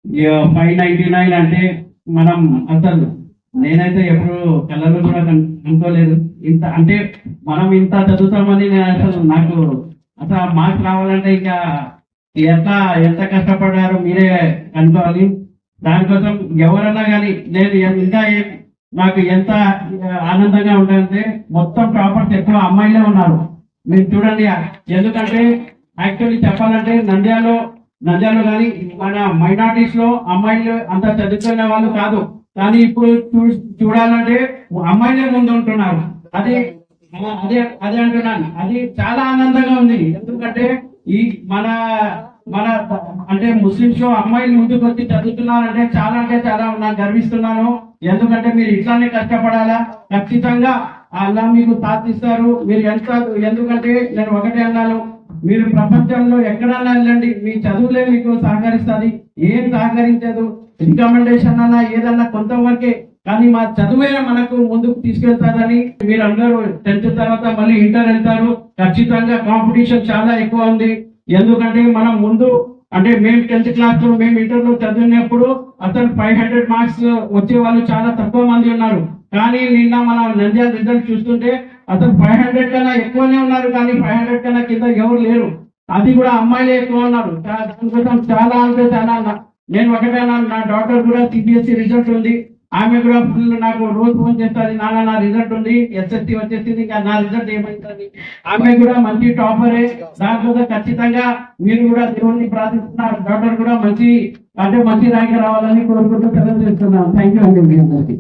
599 అంటే మనం అసలు నేనైతే ఎప్పుడు కళ్ళలో కూడా అనుకోలేదు. ఇంత అంటే మనం ఇంత చదువుతామని నేను అసలు నాకు అసలు మార్క్స్ రావాలంటే ఇంకా ఎట్లా ఎంత కష్టపడారో మీరే అనుకోవాలి. దానికోసం ఎవరన్నా కానీ నేను ఇంకా నాకు ఎంత ఆనందంగా ఉంటుందంటే మొత్తం టాపర్స్ ఎక్కువ అమ్మాయిలే ఉన్నారు. మీరు చూడండి, ఎందుకంటే యాక్చువల్లీ చెప్పాలంటే నంద్యాలలో కానీ మన మైనార్టీస్ లో అమ్మాయిలు అంత చదువుకునే వాళ్ళు కాదు. కానీ ఇప్పుడు చూడాలంటే అమ్మాయిలే ముందు ఉంటున్నారు. అది అదే అదే అంటున్నాను. అది చాలా ఆనందంగా ఉంది. ఎందుకంటే ఈ మన మన అంటే ముస్లింస్ లో అమ్మాయిలు ముందుకు వచ్చి చదువుతున్నారంటే చాలా నాకు గర్విస్తున్నాను. ఎందుకంటే మీరు ఇట్లానే కష్టపడాలా, ఖచ్చితంగా అలా మీకు సాధిస్తారు. మీరు ఎంత ఎందుకంటే నేను ఒకటే అన్నాను, మీరు ప్రపంచంలో ఎక్కడన్నా వెళ్ళండి, మీ చదువులే మీకు సహకరిస్తుంది. ఏం సహకరించదు, రికమెండేషన్ అన్నా ఏదన్నా కొంతవరకే, కానీ మా చదువే మనకు ముందుకు తీసుకెళ్తారని. మీరు అందరూ 10th తర్వాత మళ్ళీ ఇంటర్ వెళ్తారు. ఖచ్చితంగా కాంపిటీషన్ చాలా ఎక్కువ ఉంది. ఎందుకంటే మనం ముందు అంటే మేము 10th క్లాస్ లో మేము ఇంటర్ లో చదివినప్పుడు అసలు 500 మార్క్స్ వచ్చే వాళ్ళు చాలా తక్కువ మంది ఉన్నారు. కానీ నిన్న మన నంద్యాల రిజల్ట్ చూస్తుంటే అసలు 500 కన్నా ఎక్కువనే ఉన్నారు, కానీ 500 కన్నా కింద ఎవరు లేరు. అది కూడా అమ్మాయిలే ఎక్కువ ఉన్నారు. దానికోసం చాలా అంటే చాలా నేను ఒకటే నా డాక్టర్ కూడా సిబిఎస్ఈ రిజల్ట్ ఉంది. ఆమె కూడా ఫుల్ నాకు రోజు ఫోన్ చేస్తుంది, నాన్న నా రిజల్ట్ ఉంది, ఎస్ఎస్సి వచ్చేసింది, ఇంకా నా రిజల్ట్ ఏమైతుంది. ఆమె కూడా మంచి టాపరే. దానికోసం ఖచ్చితంగా మీరు కూడా దేవుడిని ప్రార్థిస్తున్నారు, డాక్టర్ కూడా మంచి ర్యాంక్ రావాలని కోరుకుంటూ సెలవు చేస్తున్నాను. థ్యాంక్ యూ అండి మీ అందరికీ.